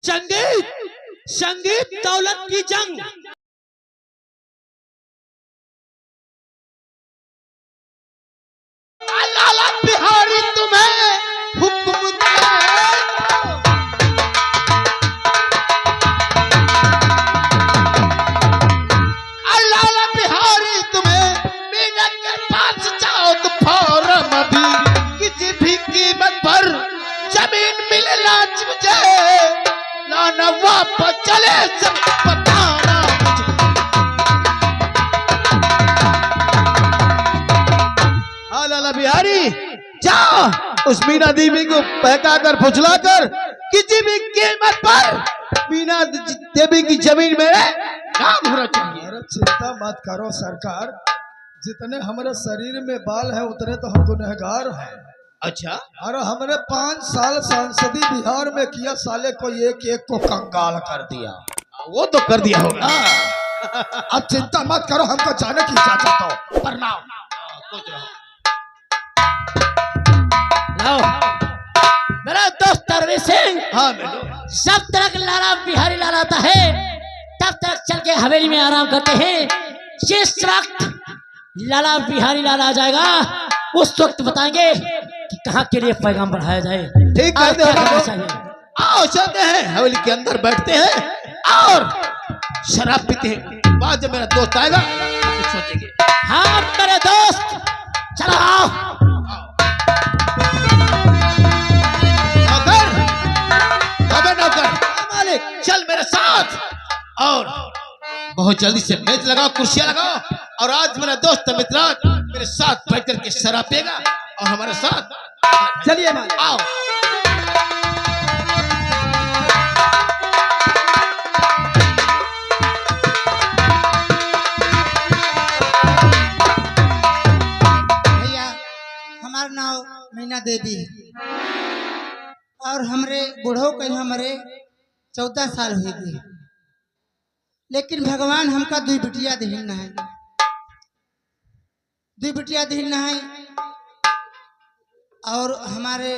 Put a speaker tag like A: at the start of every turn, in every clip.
A: संगीत संगीत दौलत की जंग।
B: लाला बिहारी तुम्हें हुक्म दे, लाला बिहारी तुम्हें मीना के पास जाओ तो फौरन अभी किसी भी कीमत पर जमीन मिलना मुझे, लाना वापस चले सब बताना मुझे। हाँ लाला बिहारी जाओ उस मीना देवी को बहकाकर फुसलाकर किसी भी कीमत पर मीना देवी की जमीन में नाम होना चाहिए।
C: अरे चिंता मत करो सरकार, जितने हमारे शरीर में बाल है उतने तो हम गुनहगार हैं।
B: अच्छा
C: अरे हमने 5 साल सांसदी बिहार में किया, साले को एक एक को कंगाल कर दिया।
B: वो तो कर दिया होगा।
C: अब चिंता मत करो, हमको जाने की इजाजत दो।
B: प्रणाम।
A: लो मेरा दोस्त तरवी सिंह,
B: हाँ बेटो,
A: जब तक लाला बिहारी लाल आता है तब तक चल के हवेली में आराम करते हैं। जिस वक्त लाला बिहारी लाल आ जाएगा उस वक्त बताएंगे कि कहाँ के लिए पैगाम बढ़ाया जाए।
B: ठीक
A: आज
B: है
A: क्या करना
B: बेटो।
A: चाहिए?
B: आओ चलते हैं हवेली के अंदर बैठते हैं और शराब पीते हैं। बाद जब मेरा दोस्त आएगा तो कुछ सोचेंगे।
A: हाँ मेरे दोस्त चलो आओ।
B: नौकर, अबे नौकर, मालिक चल मेरे साथ और बहुत जल्दी से मेज लगाओ, कुर्सियां लगाओ और आज मेरा दोस्त मित्राज मेरे साथ बैठ करके शराब पिएगा और हमारे साथ
C: चलिए मालिक।
B: आओ।
D: भैया हमार नाम मीना देवी और हमरे बूढ़ो के हमारे 14 साल हो गए, लेकिन भगवान हमका 2 बिटिया दिहिन है, 2 बिटिया दिहिन है। और हमारे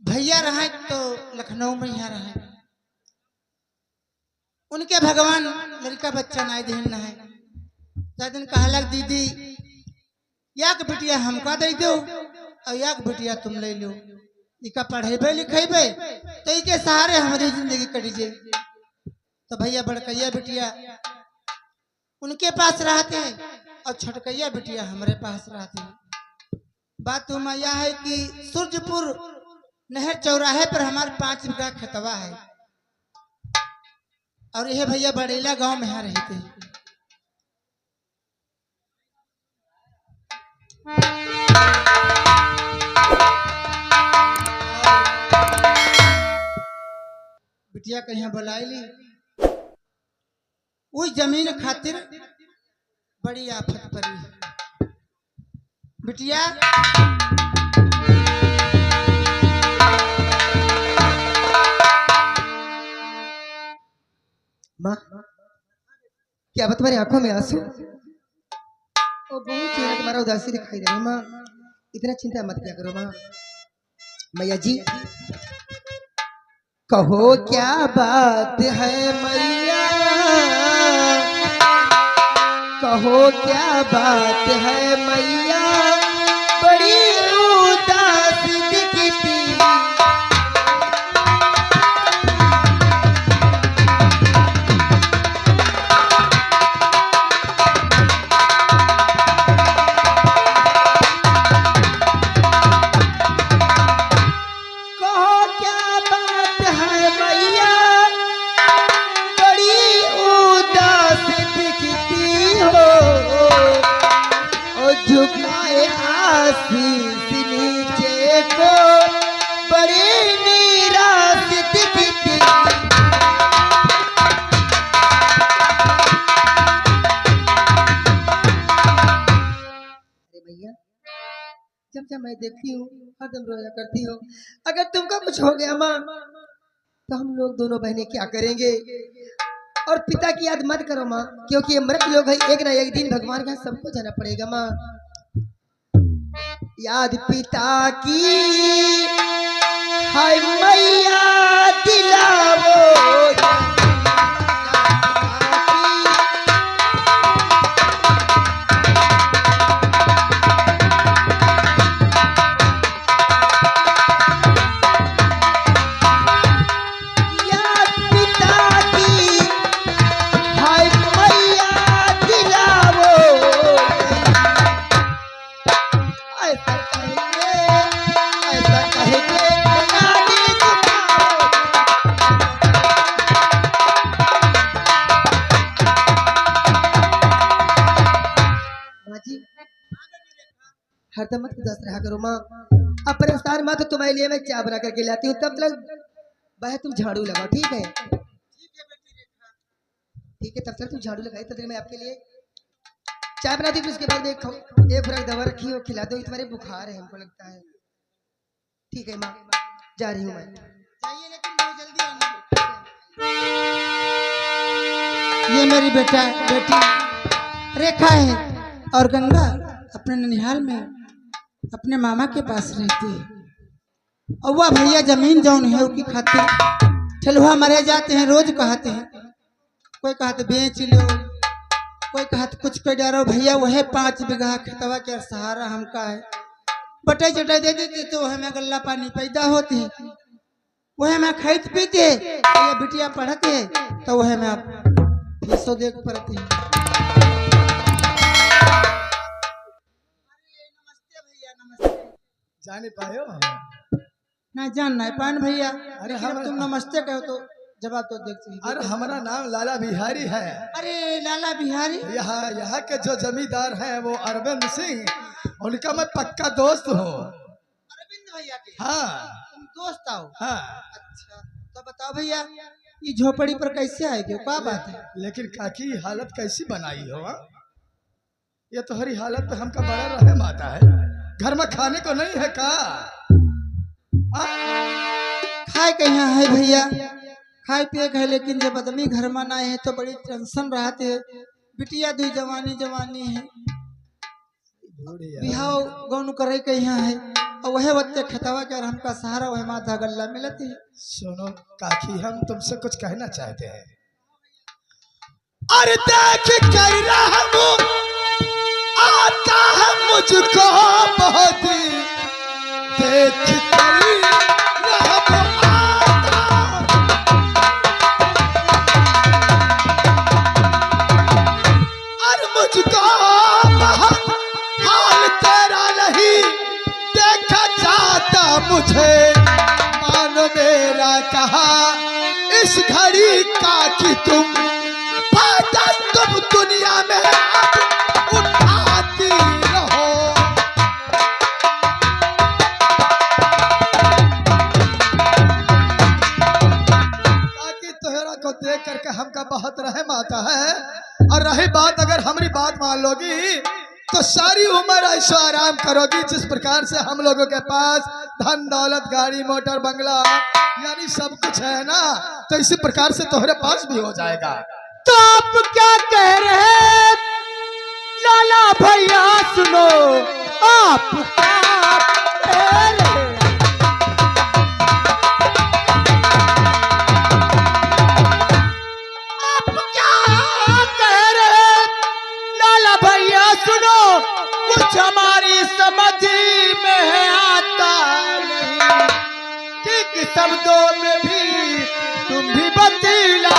D: भैया रहे तो लखनऊ में यहाँ रहे, उनके भगवान लड़का बच्चा नहीं दिहिन है। दिन कहलक दीदी याक बिटिया हमका दे दो और याक बिटिया तुम ले लो, इका पढ़ेबे लिखेबे तो इके सहारे हमारी जिंदगी कटी जाए। तो भैया बड़कैया बिटिया उनके पास रहते हैं और छोटकैया बिटिया हमारे पास रहते हैं। बात तो यह है कि सूरजपुर नहर चौराहे पर हमारे 5 बीघा खेतवा है और यह भैया बड़ेला गांव में यहाँ रहते हैं। बिटिया के यहाँ बुलाईली, उस जमीन खातिर बड़ी आफत पड़ी है। बिटिया
E: माँ क्या बात, तुम्हारी आंखों में आंसू और बहुत चेहरा तुम्हारा उदासी दिखाई दे रहा है। माँ इतना चिंता मत किया करो। माँ मैया जी कहो क्या बात है मैया, कहो क्या बात है मैया, बड़ी उदास दिखती। कहो क्या बात है मैया, बड़ी उदास दिखती हो, और झुकाए आशीष नीचे को बड़ी निराश दिखती। अरे भैया जब जब मैं देखती हूँ हरदम रोया करती हो, अगर तुमको कुछ हो गया माँ तो हम लोग दोनों बहनें क्या करेंगे। और पिता की याद मत करो माँ, क्योंकि ये मृत लोग हैं, एक ना एक दिन भगवान का सबको जाना पड़ेगा माँ। याद पिता की हाय मैया रहा करो माँ। अब परेशान मत, तो तुम्हारे लिए मैं चाय बना करके लाती हूँ, तब तक भाई तुम झाड़ू लगाओ, ठीक है? ठीक है, तब तक तुम झाड़ू लगाई, तब तक मैं आपके लिए चाय बनाती हूँ। उसके बाद एक खुराक दवा रखी हो, खिला दो, तुम्हारे बुखार है हमको लगता है। ठीक है माँ, जा रही हूँ मैं।
D: जाइए लेकिन बहुत जल्दी आना। ये मेरी बेटी रेखा है और गंगा अपने ननिहाल में अपने मामा के पास रहती है। और वह भैया जमीन जौन है उसकी खातिर ठेलुआ मरे जाते हैं, रोज कहते हैं, कोई कहते बेच लो, कोई कहते कुछ कोई डरो। भैया वह 5 बीघा खेतवा के सहारा हमका है, बटाई चटाई दे देते तो वह में गल्ला पानी पैदा होती है, वह में खाते पीते, ये बिटिया पढ़ते तो वह में आप फीसो देख पड़ते हैं। नमस्ते भैया, नमस्ते।
C: जाने पाए हो?
D: ना जानना है पान भैया,
C: अरे
D: लेकिन अब तुम नमस्ते कहो तो जवाब तो देखते हैं।
C: अरे हमारा नाम लाला बिहारी है।
D: अरे लाला बिहारी,
C: यहाँ के जो जमींदार हैं वो अरविंद सिंह, उनका मैं पक्का दोस्त हूँ।
D: अरविंद भैया के?
C: हाँ
D: तुम दोस्त आओ?
C: हाँ।
D: अच्छा तो बताओ भैया, ये झोपड़ी पर कैसे आएगी, क्या बात है?
C: लेकिन काकी हालत कैसी बनाई हो? ये तो हरी हालत पे हमका बड़ा रहम आता है। घर में खाने को नहीं है का?
D: खाए के यहाँ है भैया, खाए पिए है, लेकिन जब आदमी घर में ना है तो बड़ी टेंशन रहते है। बिटिया दी जवानी है, बिहाव गौन करे के यहाँ है, और वह बच्चे खतवा के हमका सहारा वह माथा गल्ला मिलती है।
C: सुनो काकी, हम तुमसे कुछ कहना चाहते हैं। अरे देख कर रहम आता है मुझको बहुत, देख कर रहम आता। अरे मुझको बहुत हाल तेरा नहीं देखा जाता, मुझे मानो मेरा कहा इस घड़ी का कि तुम फायदा तुम दुनिया में उठाती रहो। ताकि तोहरा को देख करके हमका बहुत रहम आता है। और रही बात, अगर हमारी बात मान लोगी तो सारी उम्र ऐसा आराम करोगी। जिस प्रकार से हम लोगों के पास धन दौलत गाड़ी मोटर बंगला यानी सब कुछ है ना, तो इसी प्रकार से तुम्हारे पास भी हो जाएगा।
D: तो आप क्या कह रहे हैं लाला भैया, सुनो आप क्या कह रहे हैं? आप क्या कह रहे हैं लाला भैया, सुनो कुछ हमारी समझ में आता नहीं, ठीक शब्दों में भी तुम भी बतला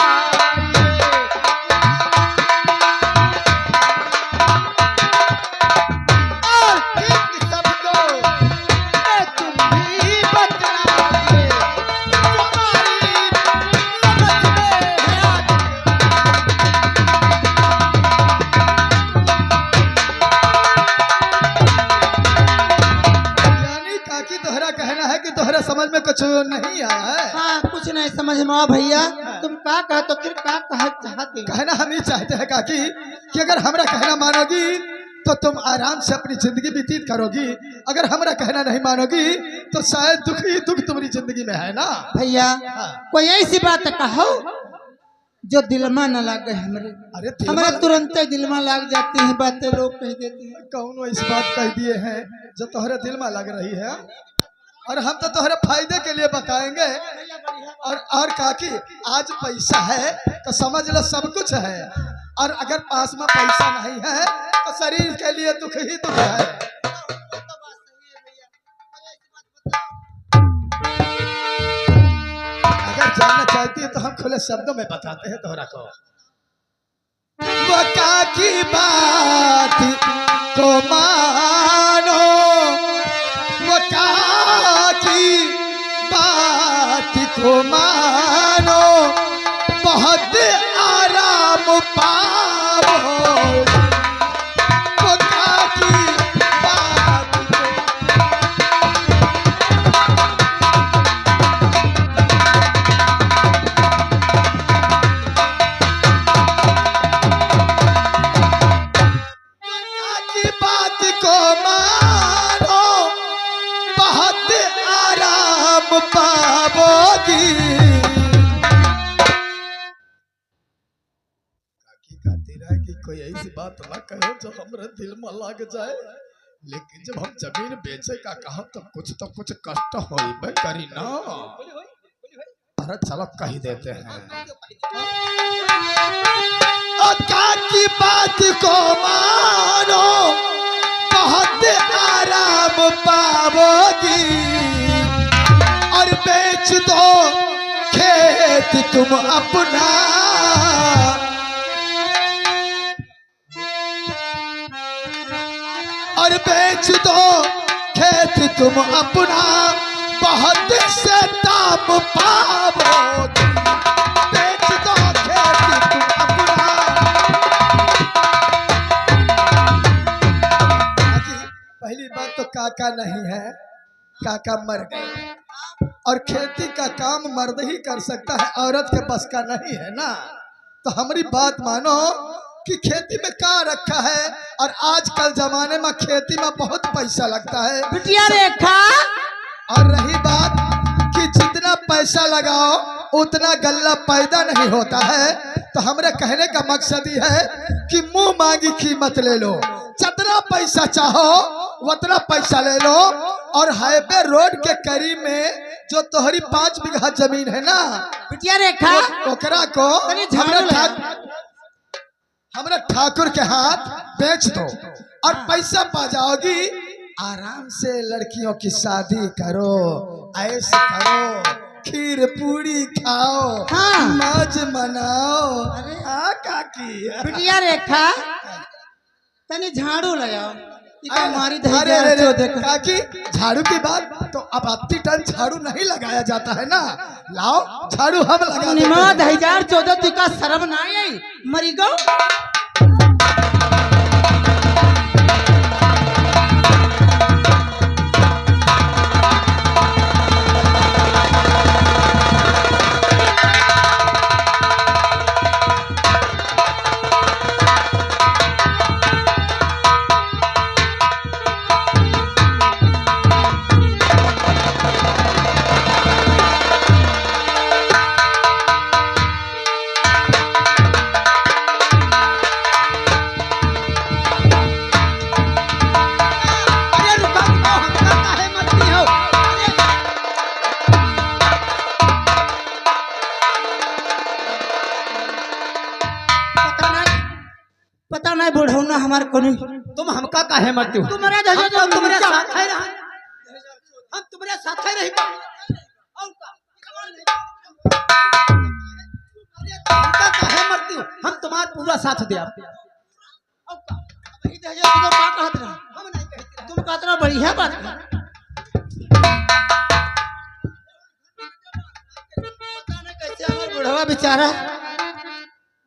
C: समझ में कुछ नहीं आया है।
D: हाँ, कुछ नहीं समझ में आ भैया, तुम क्या कह तो फिर क्या कह चाहते?
C: कहना हम ही चाहते हैं काकी कि अगर हमारा कहना मानोगी तो तुम आराम से अपनी जिंदगी व्यतीत करोगी, अगर हमारा कहना नहीं मानोगी तो शायद दुख ही दुख तुम्हारी जिंदगी में है ना
D: भैया। कोई ऐसी बात कहो जो दिल में न लगे हमरे।
C: अरे
D: हमारे तुरंत दिल में लग जाती है बातें, लोग कह देते हैं।
C: कौन इस बात कह दिए हैं जो तुम्हारे दिल में लग रही है, और हम तो तुम्हारे फायदे के लिए बताएंगे। और काकी आज पैसा है तो समझ लो सब कुछ है, और अगर पास में पैसा नहीं है तो शरीर के लिए दुख ही दुख है। अगर जानना चाहती है तो हम खुले शब्दों में बताते हैं तोहरा को। वो काकी बात को मानो, वो काकी बात को मानो, बहुत आराम पाओ। वो काकी बात को कोई ऐसी बात ना कहो जो हमारे दिल में लग जाए, लेकिन जब हम जमीन बेचे का कहा तो कुछ कष्ट हो करी ना। अरे चलो कह देते हैं। की बात को मानो बहुत आराम पाओगी, और बेच दो खेत तुम अपना, और बेच दो खेत तुम अपना, बहुत से दाम पाओगे। बेच दो खेत तुम अपना। पहली बात तो काका नहीं है, काका मर गए, और खेती का काम मर्द ही कर सकता है, औरत के बस का नहीं है ना। तो हमारी बात मानो कि खेती में क्या रखा है, और आजकल जमाने में खेती में बहुत पैसा लगता है।
A: बिटिया रेखा,
C: और रही बात कि जितना पैसा लगाओ उतना गल्ला पैदा नहीं होता है। तो हमारे कहने का मकसद ये है कि मुंह मांगी कीमत ले लो, जितना पैसा चाहो उतना पैसा ले लो। और हाईवे रोड के करीब में जो तोहरी 5 बीघा जमीन है ना,
A: बिटिया रेखा,
C: ओकरा को हमरा ठाकुर के हाथ बेच दो, और पैसा पा जाओगी। आराम से लड़कियों की शादी करो, ऐश करो, खीर पूरी खाओ,
A: हाँ।
C: मौज मनाओ। हाँ काकी।
A: बिटिया रेखा,
D: तनी झाड़ू लगाओ।
C: अरे अरे अरे काकी, झाड़ू की बात तो अब 80 टन झाड़ू नहीं लगाया जाता है ना। लाओ झाड़ू हम लगा देते हैं।
D: 2014 का शर्म ना आई मरी गो। पता नहीं बुढ़ौना हमार कोनी।
A: तुम हमका काहे मरती हो?
D: तुम्हारे
A: तुम्हारे साथ है रहा,
D: हम तुम्हारे साथ ही रही।
A: हमका काहे मरती हो? हम तुम्हारा पूरा साथ दे।
D: तुम कहते बढ़िया बात। पता नहीं कैसे हमार बुढ़वा बेचारा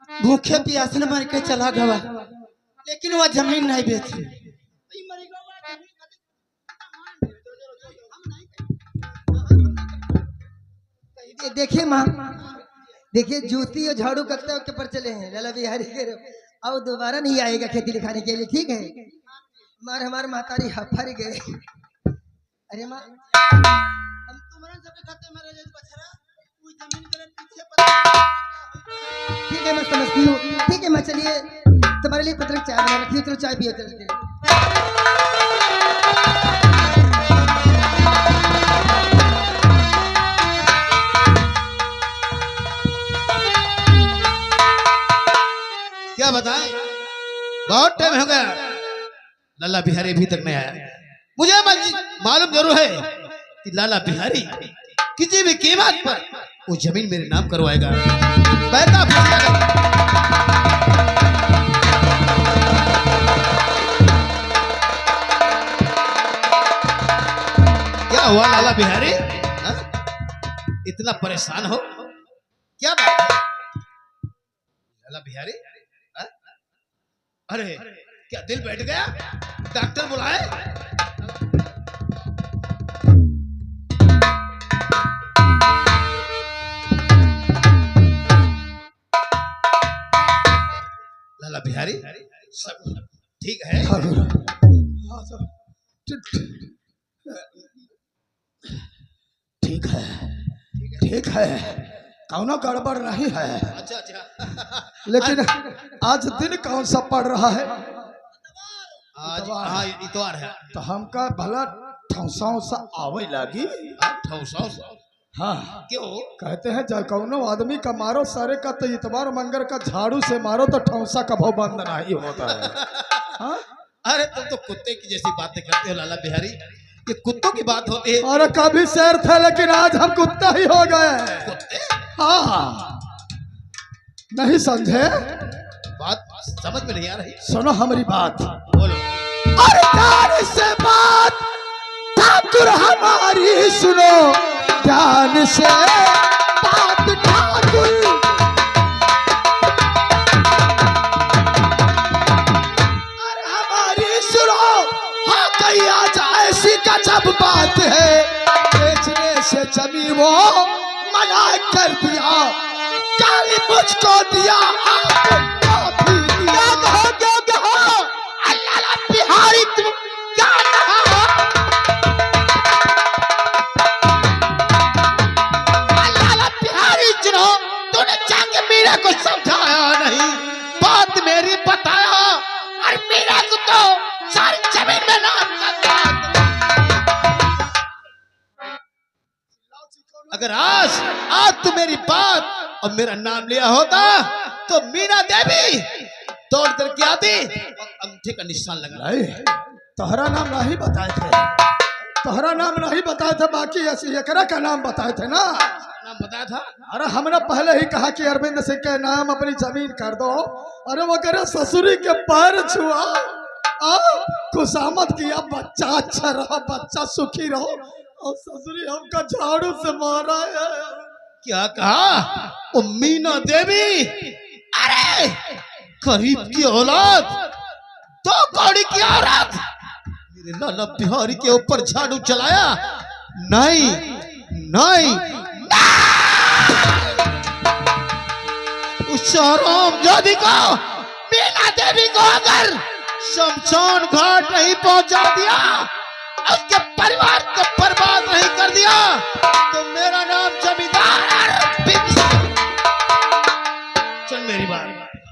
D: भूखे प्यासे न मर के चला गवा, लेकिन वह जमीन नहीं बेची।
E: देखिए माँ, देखिए जूती और झाड़ू करते वक्त पर चले हैं लाला बिहारी के, अब दोबारा नहीं आएगा खेती दिखाने के लिए, ठीक है। हमारे महतारी हफर गए। अरे माँ,
D: हम तुम्हारे सबके खाते में रह जाए बछड़ा, कोई जमीन के पीछे
E: ठीक है मैं समझती हूँ। ठीक है मैं, चलिए तुम्हारे लिए पत्र चाय बना रखी है, चलो चाय पियो चलते।
B: क्या बताएं, बहुत टाइम हो गया लाला बिहारी अभी तक नहीं आया। मुझे मालूम जरूर है कि लाला बिहारी किसी भी कीमत पर वो जमीन मेरे नाम करवाएगा। पैदा क्या हुआ लाला बिहारी, हा? इतना परेशान हो, क्या बात है लाला बिहारी? हा? अरे क्या दिल बैठ गया? डॉक्टर बुलाए? लाला बिहारी सब ठीक है?
C: ठीक है, ठीक है, कौनो गड़बड़ नहीं है।
B: अच्छा अच्छा।
C: लेकिन आज दिन कौन सा पड़ रहा है?
B: आज हाँ इतवार है।
C: तो हमका भला ठौसा उसा आवे लागी।
B: ठौसा
C: हाँ,
B: क्यों?
C: कहते हैं जब कौनो आदमी का मारो सारे का तो इतवार मंगर का झाड़ू से मारो तो ठौसा कभो बंद नहीं होता है। हाँ?
B: अरे तुम तो कुत्ते की जैसी बातें करते हो लाला बिहारी, ये कुत्तों की बात होती है।
C: और कभी शेर थे लेकिन आज हम कुत्ता ही हो गए।
B: कुत्ते?
C: हाँ, नहीं समझे?
B: बात समझ में नहीं आ रही।
C: सुनो हमारी बात।
B: बोलो।
C: अरे ध्यान से बात ठाकुर हमारी सुनो, ध्यान से बात ठाकुर। अरे हमारी सुनो, हाँ कहीं आज ऐसी गजब बात है, बेचने से जमी वो मना कर दिया, गाली मुझको दिया, आपको भी दिया। कहो अल्लाह बिहारी तुम क्या कहा? अल्लाह बिहारी सुनो, तूने जाके मीरा को समझाया नहीं, बात मेरी बताया, और मीरा को तो सारी जमीन में नाम करता।
B: अगर आज तू मेरी बात और मेरा नाम लिया होता तो मीना देवी दौड़ करके आती और अंगूठे का निशान लगा।
C: नहीं, तोहरा नाम नहीं बताए थे, तोहरा नाम नहीं बताए थे, बाकी ऐसी एकरा का नाम बताए थे ना।
B: नाम बताया था।
C: अरे हमने पहले ही कहा कि अरविंद सिंह के नाम अपनी जमीन कर दो, अरे वो करे ससुरी के पैर छुआ, खुशामद किया, बच्चा अच्छा रहो, बच्चा सुखी रहो, और ससुरी हमका झाड़ू से मारा है।
B: क्या कहा? ओ मीना देवी, अरे गरीब की औलाद, तो कौड़ी की औरत, मेरे लाला बिहारी के ऊपर झाड़ू चलाया? नहीं नहीं, उस हरामजादी को, मीना देवी को अगर शमशान घाट नहीं पहुंचा दिया, उसके परिवार को बर्बाद नहीं कर दिया, तो मेरा नाम जमींदार चल मेरी बात।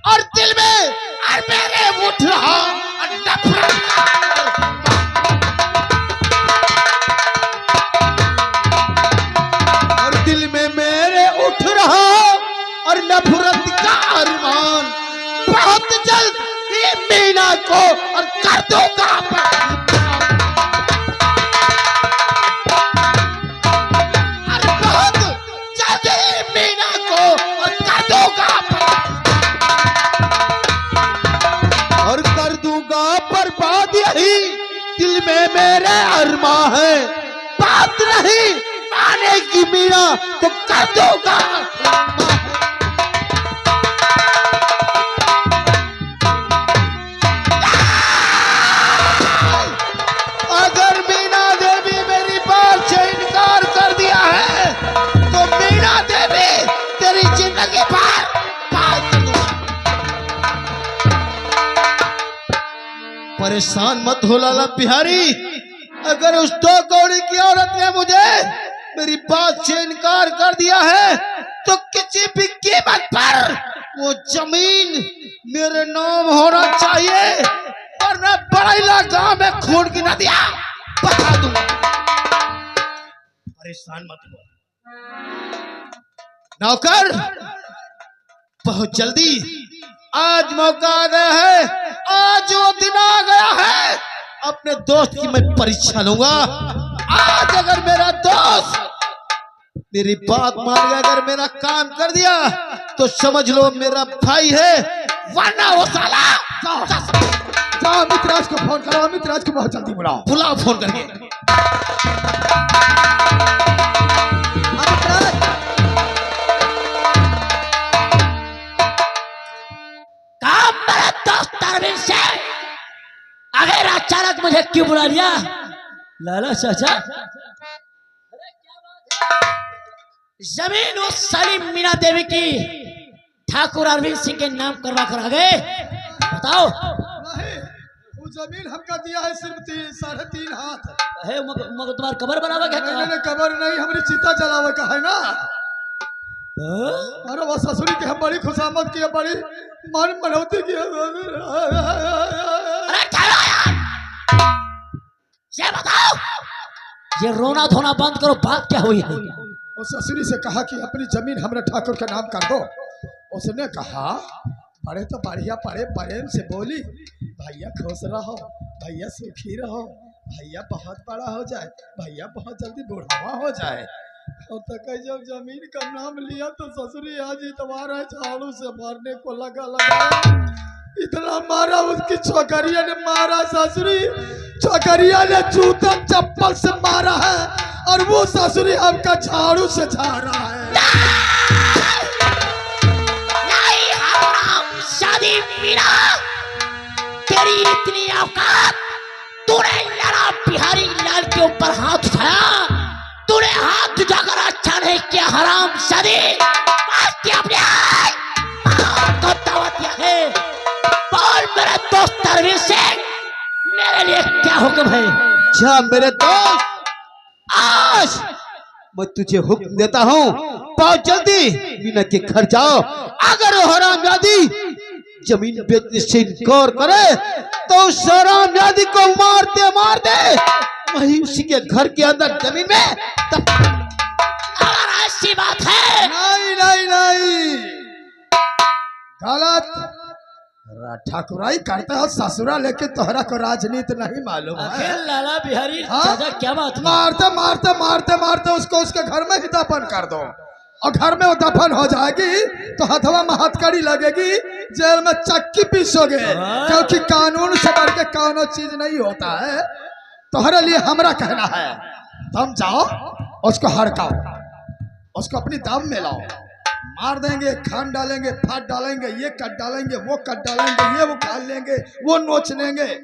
B: और दिल में और मेरे उठ रहा और नफरत और दिल में मेरे उठ रहा और नफरत का अरमान, बहुत जल्द ये मीना को और कर दूंगा। और कर दूंगा बर्बाद, यही दिल में मेरे अरमा है, बात नहीं माने की मीना तो कर दूंगा। अगर मीना देवी मेरी बात से इनकार कर दिया है तो मीना देवी तेरी जिंदगी भर बात कर दूंगा। परेशान मत हो लाला बिहारी, अगर उस दो कौड़ी की औरत ने मुझे मेरी बात से इनकार कर दिया है तो किसी भी कीमत पर वो जमीन मेरे नाम होना चाहिए, वरना बड़ैला गांव में खून की नदियां बहा दूंगा। परेशान मत हो नौकर, बहुत जल्दी आज मौका आ गया है, आज वो दिन आ गया है, अपने दोस्त की मैं परीक्षा लूंगा। आज अगर मेरा दोस्त मेरी बात मान गया, अगर मेरा काम कर दिया तो समझ लो मेरा भाई है, वरना वो साला।
C: जाओ अमितराज को फोन करो, अमितराज को बहुत जल्दी बुलाओ।
B: बुलाओ फोन करके।
A: काम मेरे दोस्त अरविंद से, अगर अचानक मुझे क्यों बुला लिया? लाला चाचा, जमीन उस साली मीना देवी की ठाकुर अरविंद सिंह के नाम करवा कर आ गए, बताओ।
C: नहीं, वो जमीन हमका दिया है सिर्फ 3.5 हाथ
A: है, मगर तुम्हारा कबर बनावा क्या?
C: नहीं, कबर नहीं, हमारी चिता जलावे का है ना। अरे वो ससुरी की हम बड़ी खुशामद की, बड़ी मन मनौती की।
A: अरे ठहरो यार, ये बताओ, ये रोना धोना बंद करो, बात क्या हुई है?
C: और ससुरी से कहा कि अपनी जमीन हमरा ठाकुर के नाम कर दो। उसने कहा बड़े तो बढ़िया पड़े, प्रेम से बोली भैया खुश रहो, भैया सुखी रहो, भैया बहुत बड़ा हो जाए, भैया बहुत जल्दी बुढ़ावा हो जाए। और तक जब जमीन का नाम लिया तो ससुरी आज इतवार है, झाड़ू से मारने को लगा। इतना मारा, उसकी छोकरिया ने मारा, ससुरी छोकरिया ने जूता चप्पल से मारा है, और वो ससुरी हमका झाड़ू से झाड़ा है।
A: नहीं हराम शादी मीरा, तेरी इतनी औकात, तूने लाला बिहारी लाल के ऊपर हाथ उठाया, तूने हाथ उठाकर अच्छा नहीं किया हराम शादी। तो दावत दिया है, बोल मेरे दोस्त तरवीर सिंह, मेरे लिए क्या हुक्म है?
B: अच्छा मेरे दोस्त, आज मैं तुझे हुक्म देता हूँ, बहुत जल्दी मीना के घर जाओ। अगर वो हरामजादी जमीन बेचने से इनकार करे तो उस हरामजादी को मारते मारते वही उसी के घर के अंदर जमीन में
A: अगर ऐसी बात है,
C: नहीं नहीं नहीं, गलत ठाकुराई करते हो ससुरा, लेकिन तोहरा को राजनीति नहीं मालूम है।
A: आखिर लाला बिहारी
C: हाँ?
A: चाचा क्या बात है?
C: मारते मारते मारते मारते उसको उसके घर में ही दफन कर दो, और घर में वो दफन हो जाएगी तो हथवा में हथकड़ी लगेगी, जेल में चक्की पीसोगे, क्योंकि कानून से बढ़ के कौनो चीज नहीं होता है। तुम्हारे लिए हमरा कहना है, तुम जाओ उसको हड़काओ, उसको अपनी दाम में लाओ, मार देंगे, खान डालेंगे, फाट डालेंगे, ये कट डालेंगे, वो कट डालेंगे, ये वो खाल लेंगे, वो नोच लेंगे।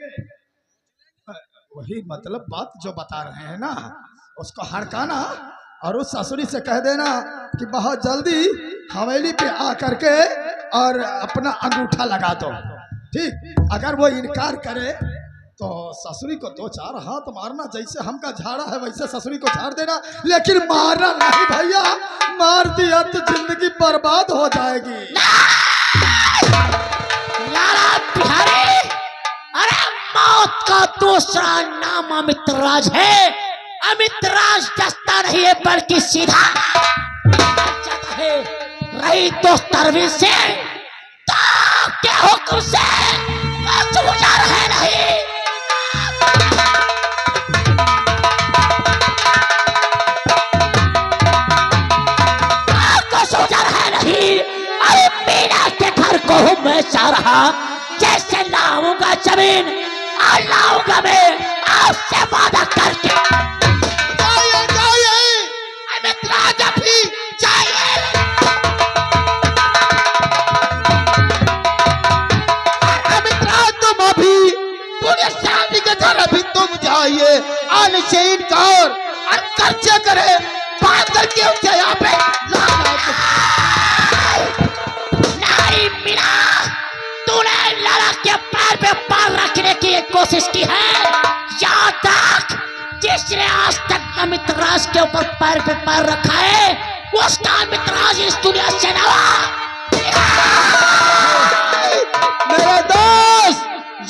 C: वही मतलब बात जो बता रहे हैं ना, उसको हड़काना और उस ससुरी से कह देना कि बहुत जल्दी हवेली पे आ करके और अपना अंगूठा लगा दो। ठीक, अगर वो इनकार करे तो ससुरी को 2-4 हाथ मारना, जैसे हमका झाड़ा है वैसे ससुरी को झाड़ देना, लेकिन मारना नहीं भैया, मार दिया तो जिंदगी बर्बाद हो जाएगी।
A: लाला बिहारी, अरे मौत का दूसरा नाम अमित राज है। अमित राज दस्ता नहीं है बल्कि सीधा जाता है। रही दोस्त तरवीर सिंह, तो क्या हुक्म से कुछ गुजार है नहीं। को मैं चाह रहा, जैसे लाऊंगा जमीन और लाऊंगा मैं आपसे वादा करके। अमित राज अभी जाइए,
B: अमित राज तुम अभी पूरे शादी के घर अभी तुम जाइए, आने से इनकार और खर्चे करे, बात करके उठे यहाँ पे
A: मीना, तूने लाला के पैर पे पैर रखने की कोशिश की है। याद रख, जिसने आज तक अमित राज के ऊपर पैर पे पैर रखा है, उसका अमित राज इस दुनिया से नवा।
B: मेरे दोस्त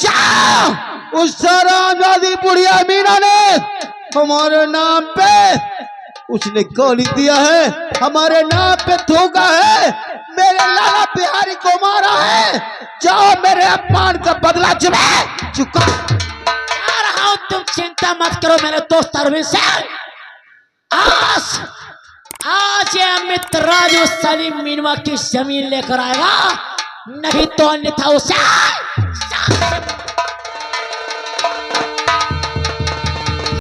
B: जाओ, उस हरामजादी बुढ़िया मीना ने हमारे नाम पे उसने गाली दिया है, हमारे नाम पे थूका है, मेरे लाला बिहारी को मारा है। जाओ मेरे अपमान का बदला चुका
A: रहा हूं, तुम चिंता मत करो मेरे दोस्त तरवीर सिंह। आज ये अमित राज उस सलीम मीनवा की जमीन लेकर आएगा, नहीं तो अन्यथा उसे